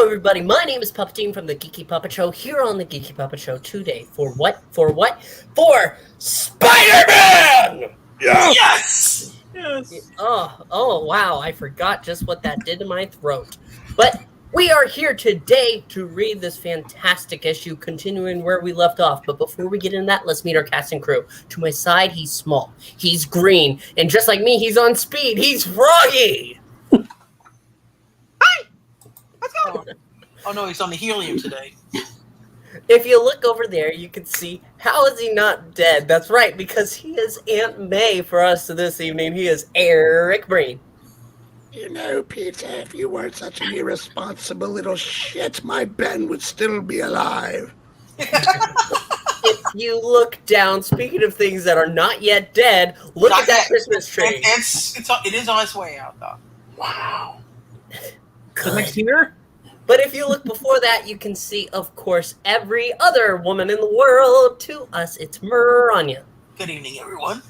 everybody. My name is Puppeteam from the Geeky Puppet Show, here on the Geeky Puppet Show today. For what? For Spider-Man! Yes! Oh, wow, I forgot just what that did to my throat. But we are here today to read this fantastic issue, continuing where we left off. But before we get into that, let's meet our cast and crew. To my side, he's small, he's green, and just like me, he's on speed. He's Froggy! Let's go! Oh no, he's on the helium today. If you look over there, you can see, how is he not dead? That's right, because he is Aunt May for us this evening. He is Eric Breen. You know, Peter, if you weren't such an irresponsible little shit, my Ben would still be alive. If you look down, speaking of things that are not yet dead, look at that Christmas tree. It is on its way out, though. Wow. The next year? But if you look before that, you can see, of course, every other woman in the world. To us, it's Miranya. Good evening, everyone.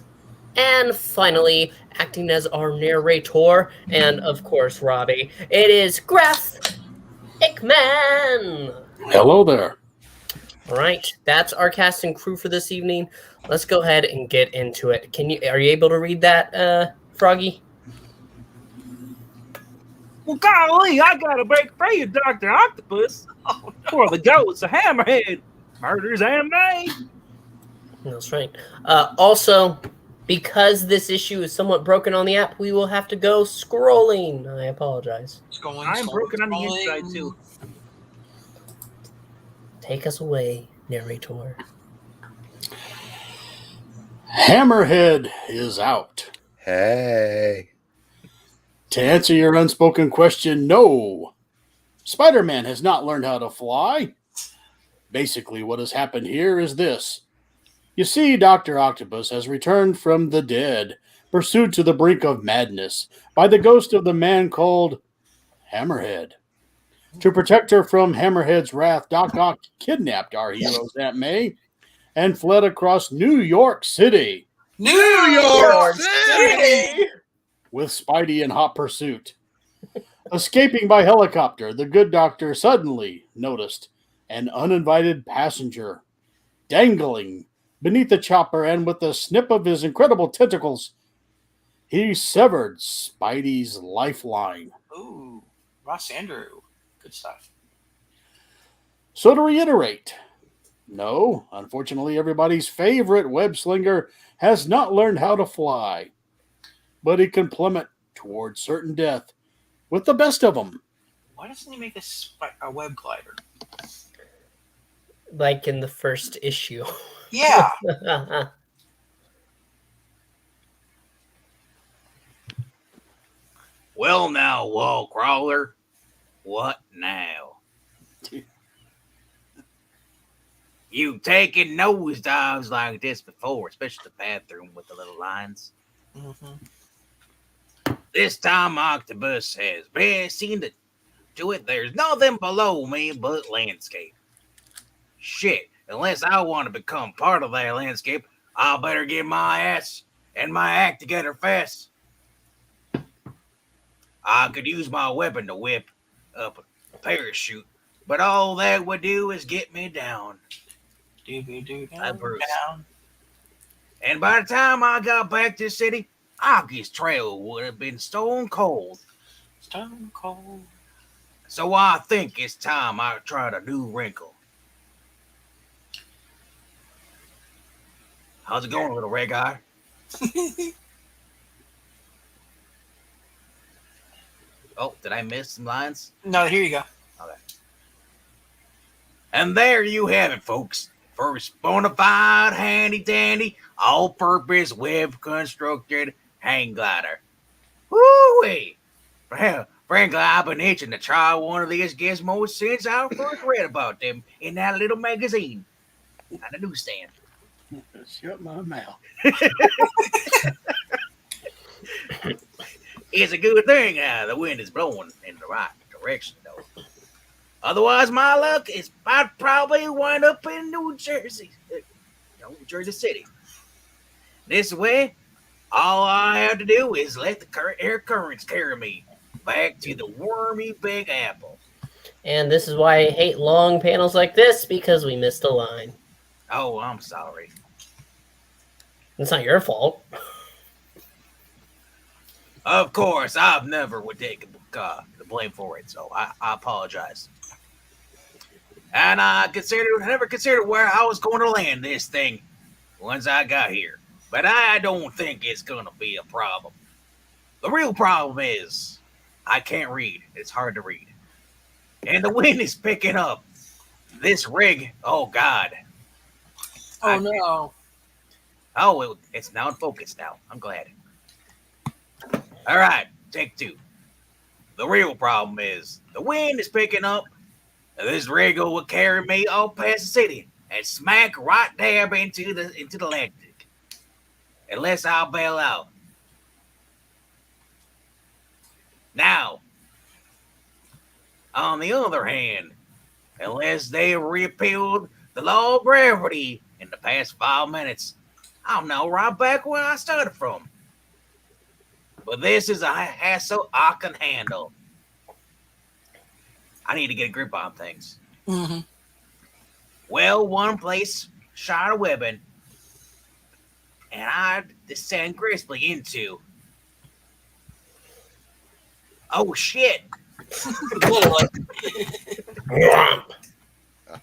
And finally, acting as our narrator, and of course, Robbie, it is Graf Ickman. Hello there. All right, that's our cast and crew for this evening. Let's go ahead and get into it. Are you able to read that, Froggy? Well, golly, I gotta break free of Dr. Octopus. For the ghosts of Hammerhead murders Aunt May. That's right. Also, because this issue is somewhat broken on the app, we will have to go scrolling. I apologize. I'm broken on the inside, too. Take us away, narrator. Hammerhead is out. Hey. To answer your unspoken question, no. Spider-Man has not learned how to fly. Basically, what has happened here is this. You see, Dr. Octopus has returned from the dead, pursued to the brink of madness by the ghost of the man called Hammerhead. To protect her from Hammerhead's wrath, Doc Ock kidnapped our heroes Aunt May and fled across New York City. New York City! With Spidey in hot pursuit. Escaping by helicopter, the good doctor suddenly noticed an uninvited passenger dangling beneath the chopper, and with a snip of his incredible tentacles, he severed Spidey's lifeline. Ooh, Ross Andrew. Good stuff. So to reiterate, no, unfortunately, everybody's favorite web slinger has not learned how to fly, but he can plummet towards certain death with the best of them. Why doesn't he make a web glider? Like in the first issue. Yeah. Well, now, wall crawler, what now? You've taken nosedives like this before, especially the bathroom with the little lines. Mm-hmm. This time, Octopus has been seen to do it. There's nothing below me but landscape. Shit, unless I want to become part of that landscape, I better get my ass and my act together fast. I could use my weapon to whip up a parachute, but all that would do is get me down. Down. And by the time I got back to the city, Augie's trail would have been stone cold. Stone cold. So I think it's time I tried a new wrinkle. How's it going, little red guy? Oh, did I miss some lines? No, here you go. Okay. And there you have it, folks. First bona fide, handy-dandy, all-purpose, web-constructed hang glider. Woo-wee! Frankly, I've been itching to try one of these gizmos since I first read about them in that little magazine on the newsstand. Shut my mouth. It's a good thing the wind is blowing in the right direction, though. Otherwise, my luck is I'd probably wind up in New Jersey. New Jersey City. This way, all I have to do is let the air currents carry me back to the wormy Big Apple. And this is why I hate long panels like this, because we missed a line. Oh, I'm sorry. It's not your fault. Of course, I've never would take the blame for it, so I apologize. And I never considered where I was going to land this thing once I got here. But I don't think it's going to be a problem. The real problem is I can't read. It's hard to read. And the wind is picking up. This rig, oh God. Oh no. Oh, it's now in focus now. I'm glad. All right, take two. The real problem is the wind is picking up. And this rig will carry me all past the city and smack right dab into the Atlantic. Unless I'll bail out. Now, on the other hand, unless they repealed the law of gravity in the past 5 minutes, I'm now right back where I started from. But this is a hassle I can handle. I need to get a grip on things. Mm-hmm. Well, one place shot a weapon, and I descend gracefully into. Oh shit! I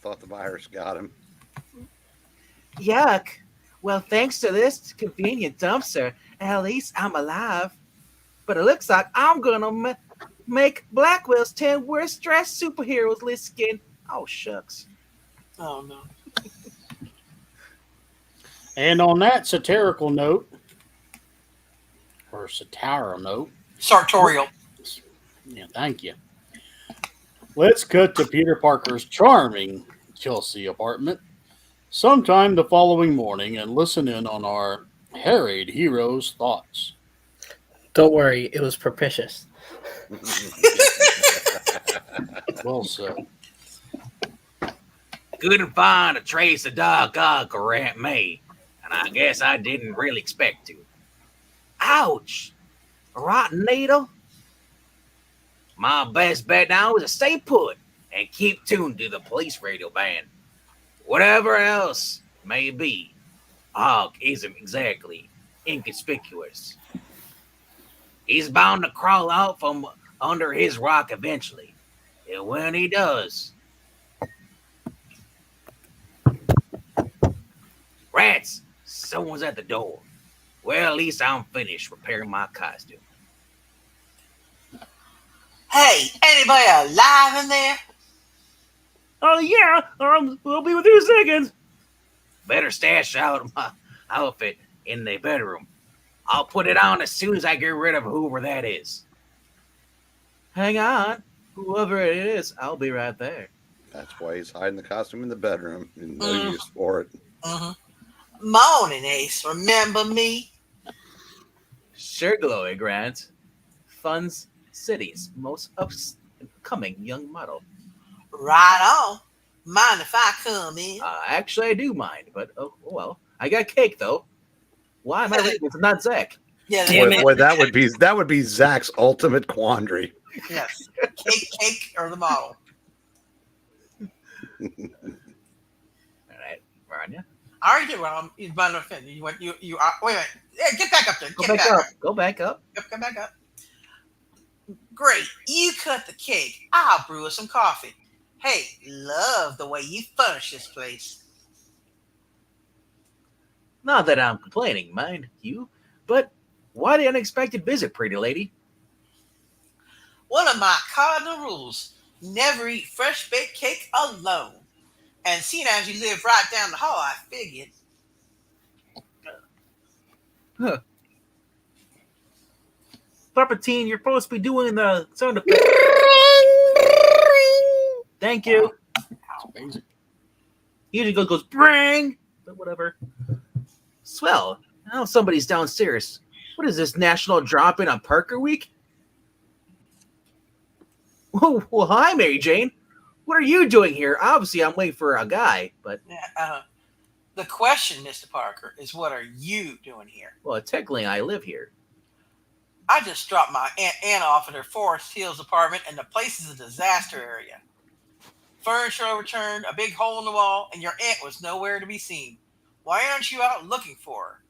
thought the virus got him. Yuck! Well, thanks to this convenient dumpster, at least I'm alive. But it looks like I'm gonna make Blackwell's 10 worst dressed superheroes list again. Oh shucks! Oh no. And on that satirical note, or satirical note, Sartorial. yeah, thank you. Let's cut to Peter Parker's charming Chelsea apartment sometime the following morning and listen in on our harried hero's thoughts. Don't worry, it was propitious. Well said. Couldn't find a trace of Doc Ock or Aunt May, and I guess I didn't really expect to. Ouch! A rotten needle? My best bet now is to stay put and keep tuned to the police radio band. Whatever else may be, Ock isn't exactly inconspicuous. He's bound to crawl out from under his rock eventually. And when he does, rats, someone's at the door. Well, at least I'm finished repairing my costume. Hey, anybody alive in there? Oh yeah, we'll be with you in seconds. Better stash out my outfit in the bedroom. I'll put it on as soon as I get rid of whoever that is. Hang on. Whoever it is, I'll be right there. That's why he's hiding the costume in the bedroom. No use for it. Mm-hmm. Morning, Ace. Remember me? Sure, Glory Grant. Fun's City's most upcoming young model. Right on. Mind if I come in? Actually, I do mind, but oh well. I got cake though. Why am I reading this? Not Zach. Yeah, Boy, that would be Zach's ultimate quandary. yes. Cake or the model. All right, Rania. I already did one. You might not fit. You went. You. Wait a minute. Yeah, get back up there. Go back up. Go back up. Yep, come back up. Great. You cut the cake. I'll brew us some coffee. Hey, love the way you furnish this place. Not that I'm complaining, mind you, but why the unexpected visit, pretty lady? One of my cardinal rules: never eat fresh baked cake alone. And seeing as you live right down the hall, I figured. Huh. Palpatine, you're supposed to be doing the sound effect. Thank you. It's amazing. He usually goes bring, but whatever. Swell. Now somebody's downstairs. What is this national drop-in on Parker Week? Well, hi, Mary Jane. What are you doing here? Obviously, I'm waiting for a guy, but The question, Mr. Parker, is what are you doing here? well, technically, I live here. I just dropped my Aunt Anna off at her Forest Hills apartment, and the place is a disaster area. furniture overturned, a big hole in the wall, and your aunt was nowhere to be seen. Why aren't you out looking for her?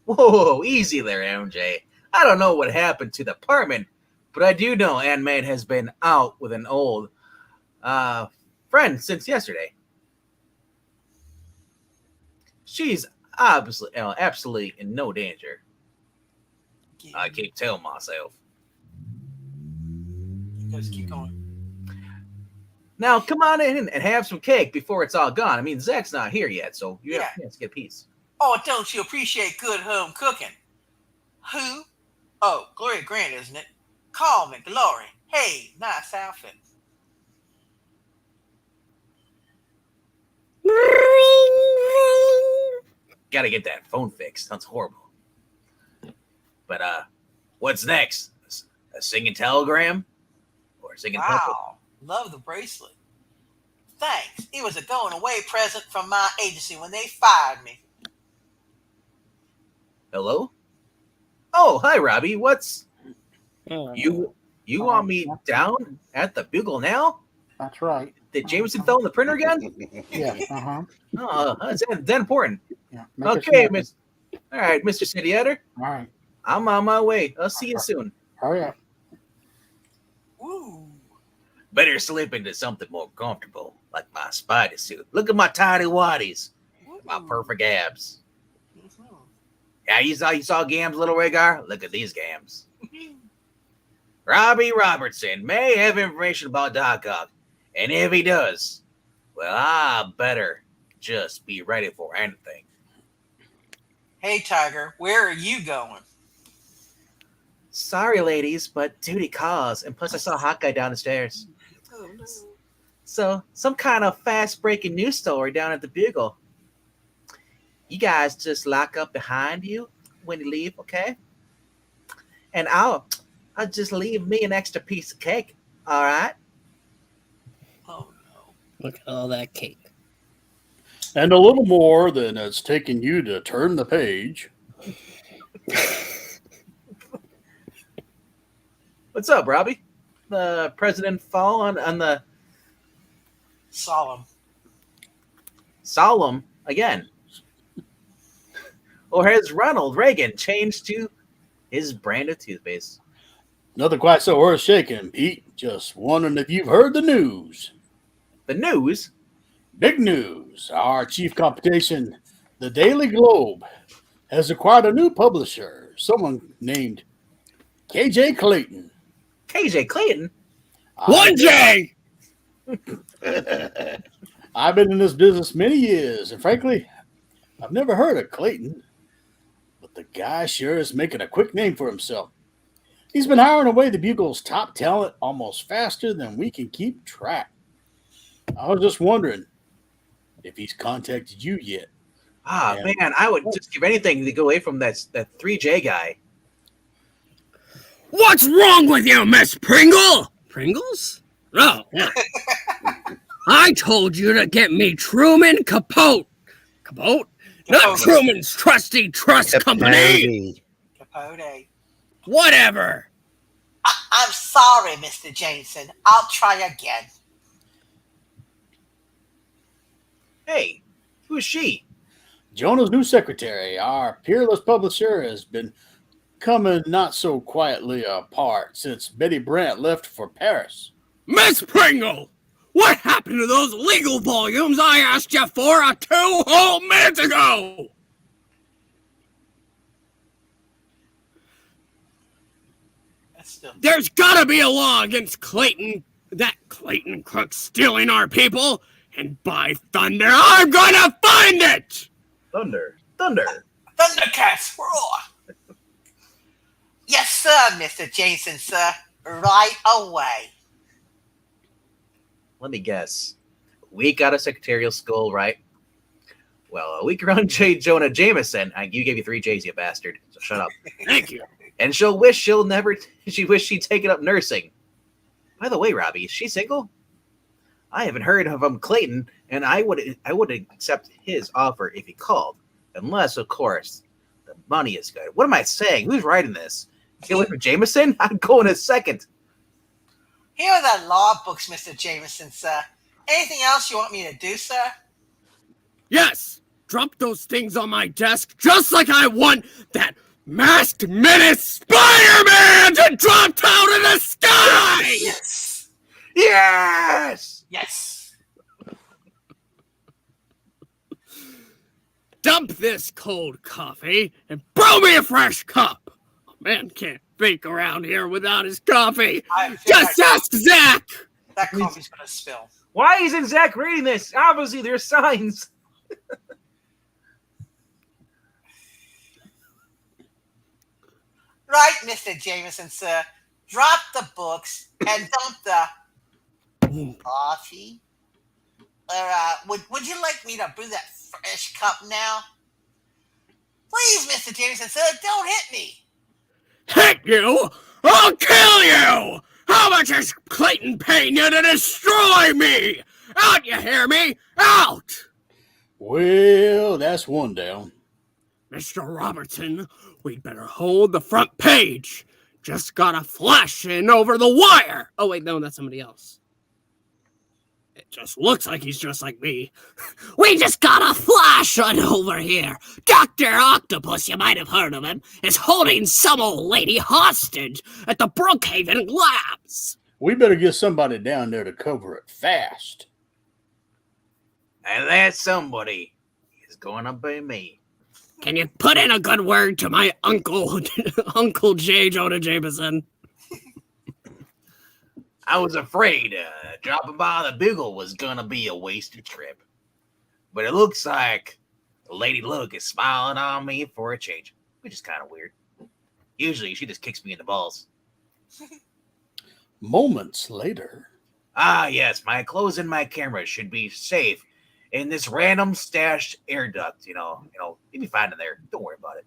Whoa, easy there, MJ. I don't know what happened to the apartment, but I do know Aunt May has been out with an old friend since yesterday. She's absolutely in no danger. I keep telling myself. Just keep going. Now, come on in and have some cake before it's all gone. I mean, Zach's not here yet, so you have a chance to get a piece. Oh, don't you appreciate good home cooking? Who? Oh, Gloria Grant, isn't it? Call me Glory. Hey, nice outfit. Gotta get that phone fixed. Sounds horrible. But what's next? A singing telegram? Or a singing puppet? Wow, love the bracelet. Thanks. It was a going away present from my agency when they fired me. Hello? Oh, hi, Robbie. What's you want me down at the Bugle now? That's right. Did Jameson fell in the printer again? Yeah. Oh, that's that important. Yeah. Okay, Miss. All right, Mr. City Editor. All right. I'm on my way. I'll see you soon. Hurry up. Ooh. Better slip into something more comfortable, like my spider suit. Look at my tidy waddies, my perfect abs. Mhm. Yeah, you saw Gams, little Rhaegar? Look at these Gams. Robbie Robertson may have information about Doc Ock, and if he does, well, I better just be ready for anything. Hey, Tiger, where are you going? Sorry, ladies, but duty calls, and plus I saw a hot guy down the stairs. Oh, no. So, some kind of fast-breaking news story down at the Bugle. You guys just lock up behind you when you leave, okay? And I'll just leave me an extra piece of cake, all right? Oh, no. Look at all that cake. And a little more than it's taken you to turn the page. What's up, Robbie? The president fall on the Solemn. solemn again? Or has Ronald Reagan changed to his brand of toothpaste? Nothing quite so earth shaking, Pete. Just wondering if you've heard the news. The news? Big news. Our chief competition, the Daily Globe, has acquired a new publisher, someone named KJ Clayton. KJ Clayton? One J! I've been in this business many years, and frankly, I've never heard of Clayton. But the guy sure is making a quick name for himself. He's been hiring away the Bugle's top talent almost faster than we can keep track. I was just wondering if he's contacted you yet. Man, I would just give anything to go away from that 3J guy. What's wrong with you, Miss Pringle? Pringles? Oh, yeah. I told you to get me Truman Capote. Capote? Not Capote. Truman's Trusty Trust Company. Capote. Whatever. I'm sorry, Mr. Jameson. I'll try again. Hey, who's she? Jonah's new secretary, our peerless publisher, has been coming not so quietly apart since Betty Brant left for Paris. Miss Pringle, what happened to those legal volumes I asked you for 2 whole minutes ago? That's still. There's gotta be a law against that Clayton crook stealing our people, and by thunder, I'm gonna find it! Thunder. Thundercats roar! Yes, sir, Mr. Jameson, sir. Right away. Let me guess. A week out of secretarial school, right? Well, a week around J. Jonah Jameson. You gave you 3 J's, you bastard. So shut up. Thank you. And she wish she'd taken up nursing. By the way, Robbie, is she single? I haven't heard of him, Clayton, and I would accept his offer if he called. Unless, of course, the money is good. What am I saying? Who's writing this? Get away from Jameson? I'd go in a second. Here are the law books, Mr. Jameson, sir. Anything else you want me to do, sir? Yes! Drop those things on my desk just like I want that masked menace Spider-Man to drop down in the sky! Yes! Yes! Yes! Dump this cold coffee and brew me a fresh cup. A man can't bake around here without his coffee. I feel Just like ask Zach! that coffee's gonna spill. Why isn't Zach reading this? Obviously, there's signs. Right, Mr. Jameson, sir. Drop the books and dump the coffee. Or, would you like me to brew that fresh cup now? Please, Mr. Jameson, sir, don't hit me. Hit you? I'll kill you! How much is Clayton paying you to destroy me? Out, you hear me? Out! Well, that's one down. Mr. Robertson, we'd better hold the front page. Just got a flash in over the wire. Oh, wait, no, that's somebody else. It just looks like he's just like me. We just got a flash on over here. Dr. Octopus, you might have heard of him, is holding some old lady hostage at the Brookhaven Labs. We better get somebody down there to cover it fast. And that somebody is going to be me. Can you put in a good word to my uncle, Uncle J. Jonah Jameson? I was afraid dropping by the Bugle was going to be a wasted trip. But it looks like Lady Luck is smiling on me for a change, which is kind of weird. Usually she just kicks me in the balls. Moments later. Ah, yes, my clothes and my camera should be safe in this random stashed air duct, you'll be fine in there. Don't worry about it.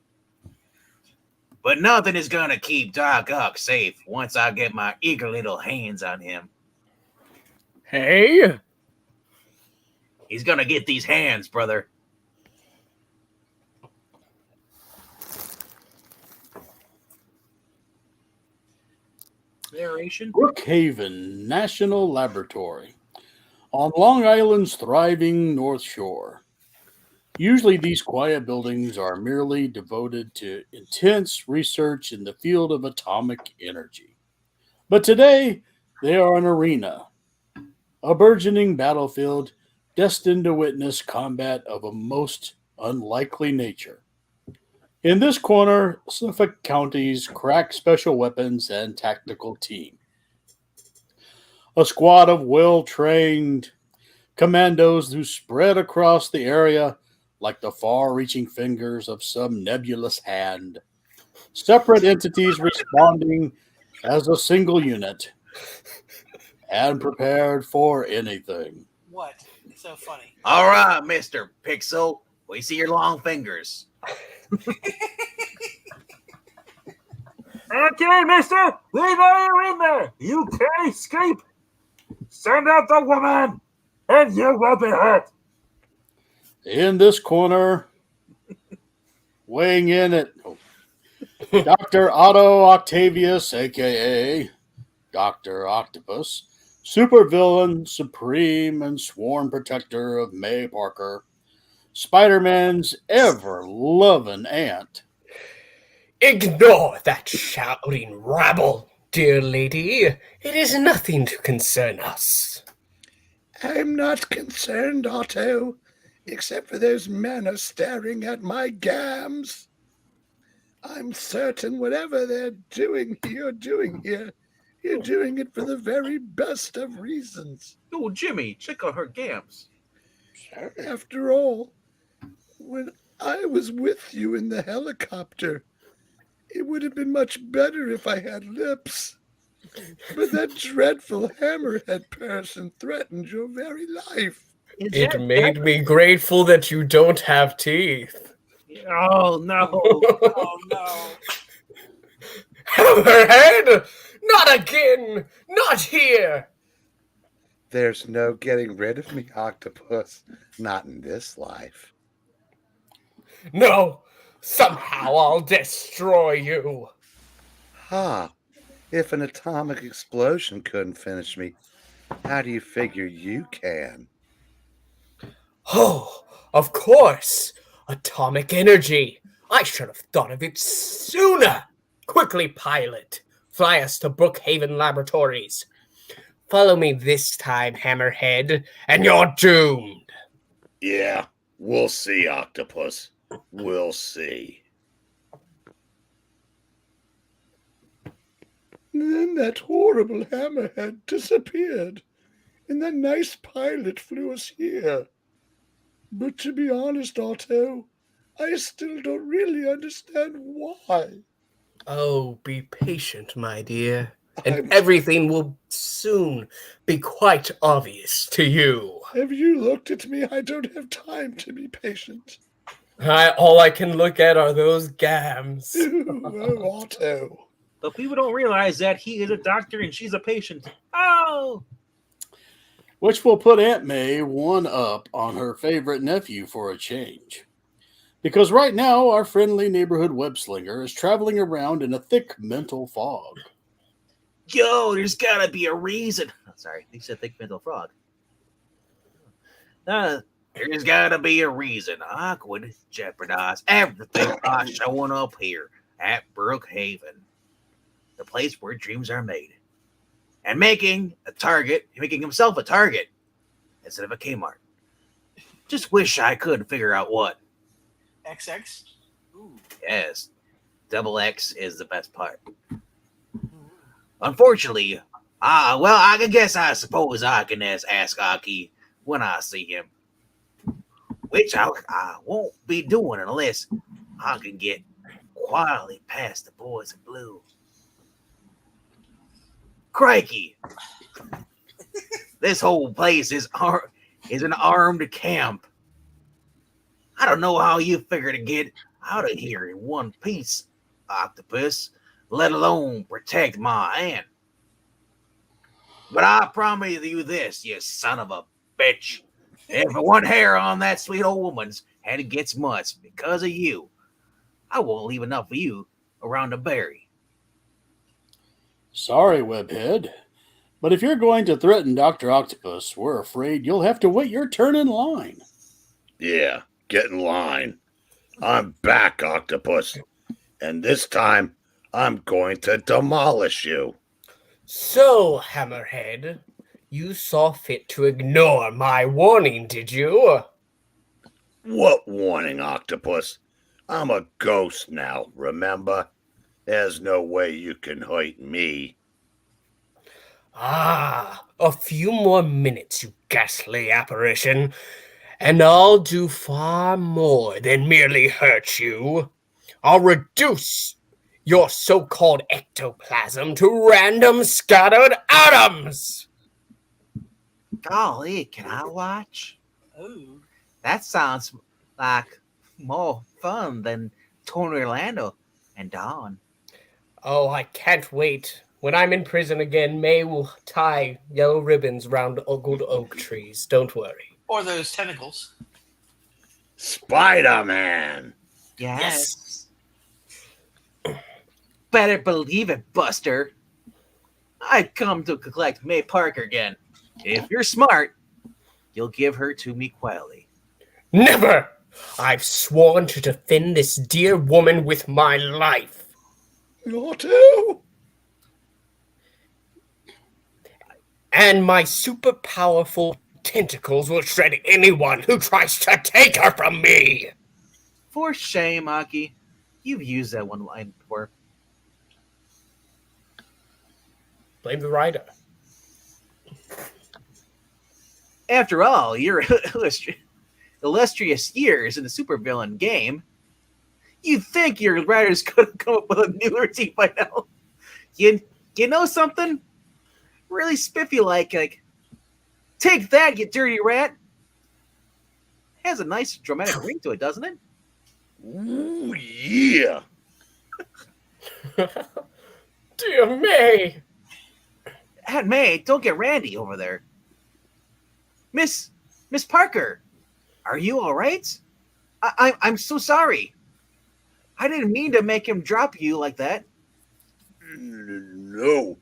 But nothing is gonna keep Doc Ock safe once I get my eager little hands on him. Hey? He's gonna get these hands, brother. Narration. Brookhaven National Laboratory on Long Island's thriving North Shore. Usually these quiet buildings are merely devoted to intense research in the field of atomic energy. But today, they are an arena, a burgeoning battlefield destined to witness combat of a most unlikely nature. In this corner, Suffolk County's crack special weapons and tactical team. A squad of well-trained commandos who spread across the area like the far-reaching fingers of some nebulous hand. Separate entities responding as a single unit and prepared for anything. What? It's so funny. All right, Mr. Pixel. We see your long fingers. Okay, mister, leave her in there. You can't escape. Send out the woman, and you will be hurt. In this corner, weighing in at Dr. Otto Octavius, a.k.a. Dr. Octopus, supervillain, supreme, and sworn protector of May Parker, Spider-Man's ever-loving aunt. Ignore that shouting rabble, dear lady. It is nothing to concern us. I'm not concerned, Otto, except for those men are staring at my gams. I'm certain whatever you're doing here, you're doing it for the very best of reasons. Oh, Jimmy, check out her gams. After all, when I was with you in the helicopter, it would have been much better if I had lips. But that dreadful Hammerhead person threatened your very life. It made me grateful that you don't have teeth. Oh, no. Oh, no. Hammerhead! Not again! Not here! There's no getting rid of me, Octopus. Not in this life. No! Somehow I'll destroy you! Ha! If an atomic explosion couldn't finish me, How do you figure you can? Oh, of course. Atomic energy. I should have thought of it sooner. Quickly, pilot. Fly us to Brookhaven Laboratories. Follow me this time, Hammerhead, and you're doomed. Yeah, we'll see, Octopus. We'll see. Then that horrible Hammerhead disappeared, and that nice pilot flew us here. But to be honest, Otto, I still don't really understand why. Oh, be patient, my dear, and I'm- everything will soon be quite obvious to you. Have you looked at me? I don't have time to be patient. All I can look at are those gams. Oh, Otto. But people don't realize that he is a doctor and she's a patient. Oh! Which will put Aunt May one up on her favorite nephew for a change. Because right now, our friendly neighborhood web slinger is traveling around in a thick mental fog. Yo, there's gotta be a reason. Sorry, he said thick mental frog. There's gotta be a reason I could jeopardize everything by showing up here at Brookhaven, the place where dreams are made, and making himself a target instead of a Kmart. Just wish I could figure out what. XX? Ooh. Yes, double X is the best part. Unfortunately, I suppose I can ask Aki when I see him. Which I won't be doing unless I can get quietly past the boys in blue. Crikey! This whole place is an armed camp. I don't know how you figure to get out of here in one piece, Octopus, let alone protect my aunt. But I promise you this, you son of a bitch. If one hair on that sweet old woman's head gets much because of you, I won't leave enough for you around to bury. Sorry, Webhead, but if you're going to threaten Dr. Octopus, we're afraid you'll have to wait your turn in line. Yeah, get in line. I'm back, Octopus. And this time, I'm going to demolish you. So, Hammerhead, you saw fit to ignore my warning, did you? What warning, Octopus? I'm a ghost now, remember? There's no way you can hurt me. Ah, a few more minutes, you ghastly apparition, and I'll do far more than merely hurt you. I'll reduce your so-called ectoplasm to random scattered atoms! Golly, can I watch? Ooh. That sounds like more fun than Tony Orlando and Dawn. Oh, I can't wait. When I'm in prison again, May will tie yellow ribbons round old oak trees. Don't worry. Or those tentacles. Spider-Man! Yes. Better believe it, Buster. I've come to collect May Parker again. If you're smart, you'll give her to me quietly. Never! I've sworn to defend this dear woman with my life. Otto! And my super powerful tentacles will shred anyone who tries to take her from me. For shame, Aki. You've used that one line before. Blame the writer. After all, your illustrious years in the supervillain game, you'd think your writers could have come up with a new routine by now. You know something? Really spiffy like, take that, you dirty rat. Has a nice dramatic ring to it, doesn't it? Ooh, yeah! Dear May. Aunt May, don't get randy over there. Miss Parker, are you all right? I'm so sorry. I didn't mean to make him drop you like that. No.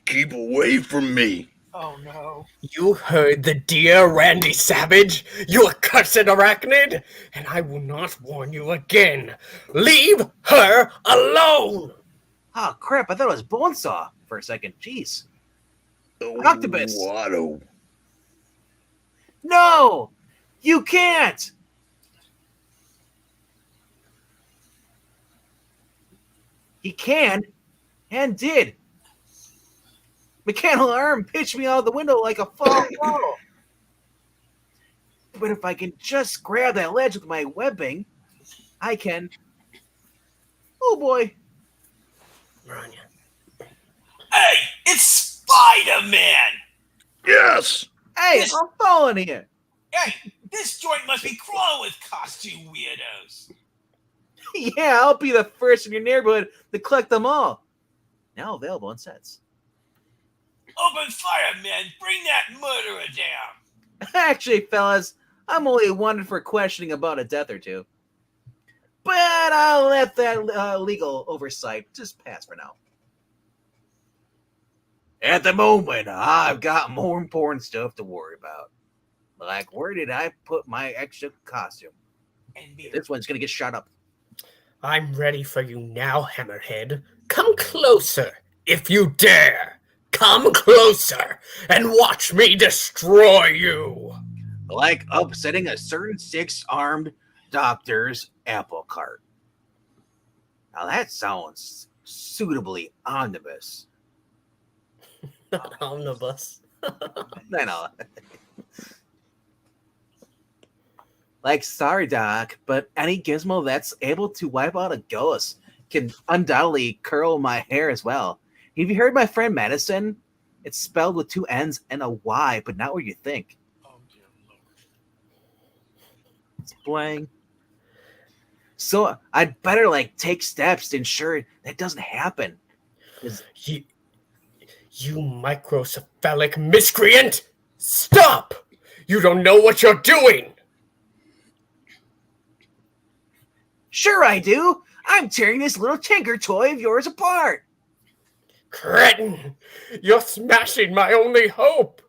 Keep away from me. Oh no. You heard the dear Randy Savage, you accursed arachnid, and I will not warn you again. Leave her alone! Oh crap! I thought it was Bonesaw for a second. Jeez. Octopus. Watto. No, you can't. He can and did. Mechanical arm pitched me out the window like a fall bottle. But if I can just grab that ledge with my webbing, I can. Oh boy. Rania. Hey, it's Spider-Man! Yes. Hey, Yes. I'm following you. Hey, this joint must be crawling with costume weirdos. Yeah, I'll be the first in your neighborhood to collect them all. Now available in sets. Open fire, men! Bring that murderer down! Actually, fellas, I'm only wanted for questioning about a death or two. But I'll let that legal oversight just pass for now. At the moment, I've got more important stuff to worry about. Like, where did I put my extra costume? And beer. This one's gonna get shot up. I'm ready for you now, Hammerhead. Come closer, if you dare. Come closer and watch me destroy you. Like upsetting a certain six-armed doctor's apple cart. Now that sounds suitably omnibus. Not omnibus. I know. Like, sorry, Doc, but any gizmo that's able to wipe out a ghost can undoubtedly curl my hair as well. Have you heard my friend Madison? It's spelled with two N's and a Y, but not what you think. Oh, dear Lord. It's blank. So I'd better take steps to ensure that doesn't happen. You microcephalic miscreant! Stop! You don't know what you're doing! Sure I do. I'm tearing this little tinker toy of yours apart. Cretin! You're smashing my only hope!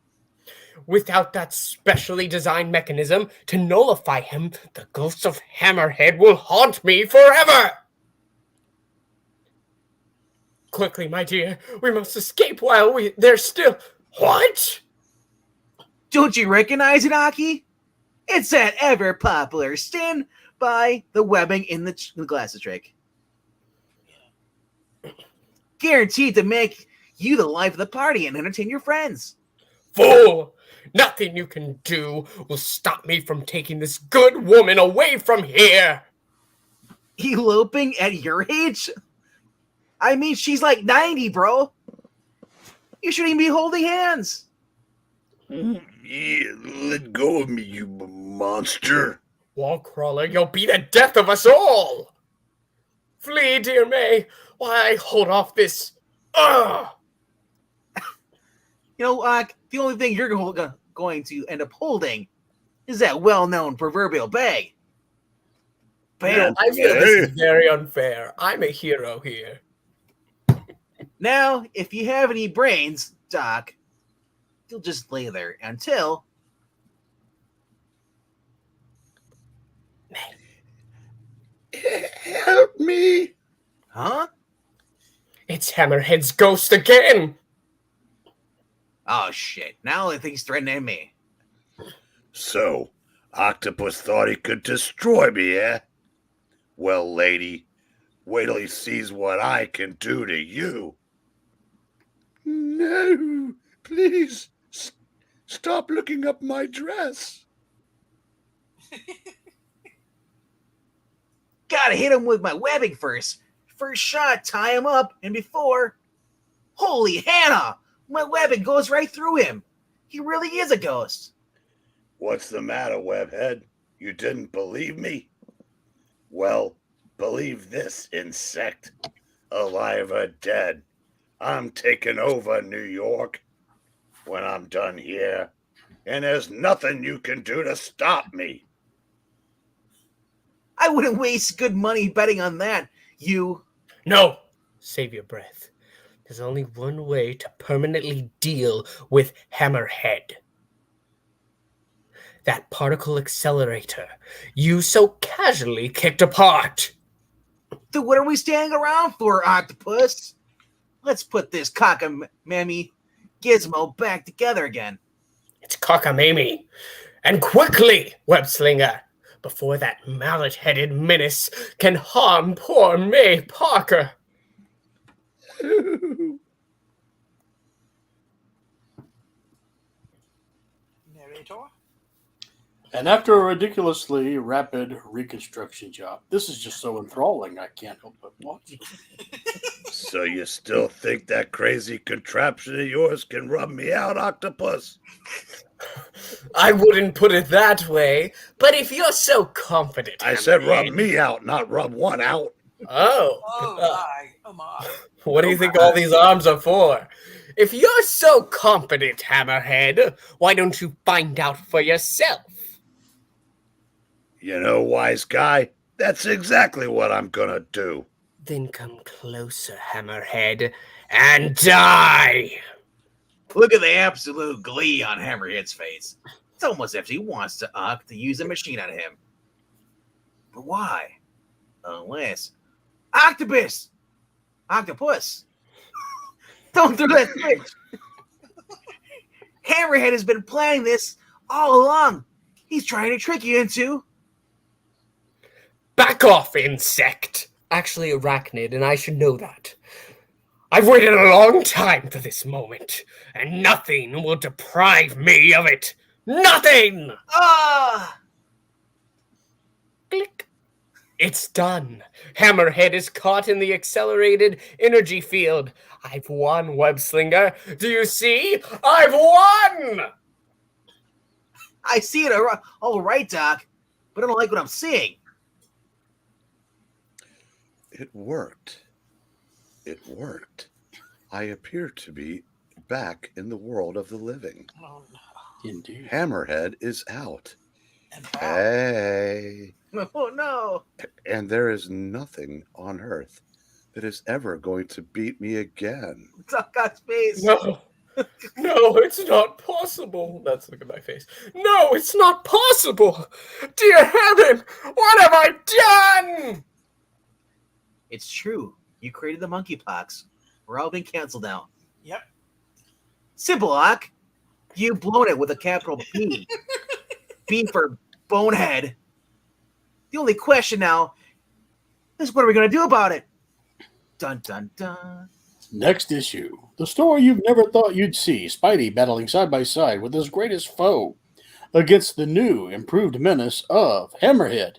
Without that specially designed mechanism to nullify him, the ghost of Hammerhead will haunt me forever! Quickly, my dear, we must escape while there's still... What? Don't you recognize it, Aki? It's that ever-popular stand by the webbing in the glasses trick. Guaranteed to make you the life of the party and entertain your friends. Fool! Nothing you can do will stop me from taking this good woman away from here! Eloping at your age? I mean, she's like 90, bro. You shouldn't even be holding hands. Yeah, let go of me, you monster. Wall crawler, you'll be the death of us all! Flee, dear May, while I hold off this... Ugh! You know, the only thing you're going to end up holding is that well-known proverbial bag. Bam. I feel this is very unfair. I'm a hero here. Now, if you have any brains, Doc, you'll just lay there until... Help me. Huh? It's Hammerhead's ghost again! Oh, shit. Now I think he's threatening me. So, Octopus thought he could destroy me, eh? Well, lady, wait till he sees what I can do to you. No, please, stop looking up my dress. Gotta hit him with my webbing first. First shot, tie him up, and before... Holy Hannah! My webbing goes right through him. He really is a ghost. What's the matter, Webhead? You didn't believe me? Well, believe this, insect. Alive or dead, I'm taking over New York when I'm done here, and there's nothing you can do to stop me. I wouldn't waste good money betting on that. You... No! Save your breath. There's only one way to permanently deal with Hammerhead. That particle accelerator you so casually kicked apart. Then what are we standing around for, Octopus? Let's put this cockamamie gizmo back together again. It's cockamamie. And quickly, Webslinger, before that mallet-headed menace can harm poor May Parker. Narrator? And after a ridiculously rapid reconstruction job, this is just so enthralling, I can't help but watch. So you still think that crazy contraption of yours can rub me out, Octopus? I wouldn't put it that way, but if you're so confident... I said rub Hammerhead- me out, not rub one out. Oh. Oh my, oh my. What do you think all these arms are for? If you're so confident, Hammerhead, why don't you find out for yourself? You know, wise guy, that's exactly what I'm gonna do. Then come closer, Hammerhead, and die! Look at the absolute glee on Hammerhead's face. It's almost as if he wants to use a machine on him. But why? Unless... Octopus! Octopus! Don't throw that switch! Hammerhead has been planning this all along. He's trying to trick you into... Back off, insect! Actually, arachnid, and I should know that. I've waited a long time for this moment, and nothing will deprive me of it. Nothing! Ah! Click. It's done. Hammerhead is caught in the accelerated energy field. I've won, Webslinger. Do you see? I've won! I see it all right, Doc, but I don't like what I'm seeing. It worked. It worked. I appear to be back in the world of the living. Oh no. Indeed. Hammerhead is out. And wow. Hey. Oh, no. And there is nothing on earth that is ever going to beat me again. Doc got space. No. No, it's not possible. Let's look at my face. No, it's not possible. Dear heaven, what have I done? It's true. You created the monkeypox. We're all being canceled now. Yep. Simple, Ock. You've blown it with a capital B. B for bonehead. The only question now is what are we going to do about it? Dun, dun, dun. Next issue. The story you've never thought you'd see. Spidey battling side by side with his greatest foe against the new, improved menace of Hammerhead.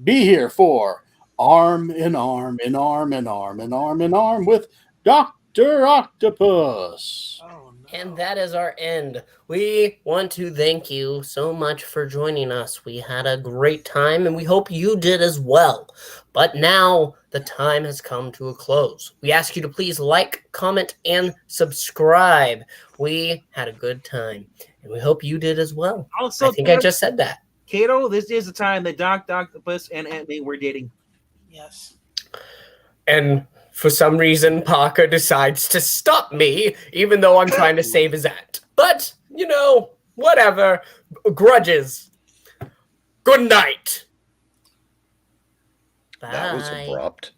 Be here for arm in arm in arm in arm in arm in arm with Dr. Octopus. Oh no. And that is our end. We want to thank you so much for joining us. We had a great time, and we hope you did as well. But now the time has come to a close. We ask you to please like, comment, and subscribe. We had a good time, and we hope you did as well. Also, I think I just said that. Kato, this is the time that Doc, Octopus, and Aunt May were dating. Yes. And for some reason, Parker decides to stop me, even though I'm trying to save his aunt. But, you know, whatever. Grudges. Good night. Bye. That was abrupt.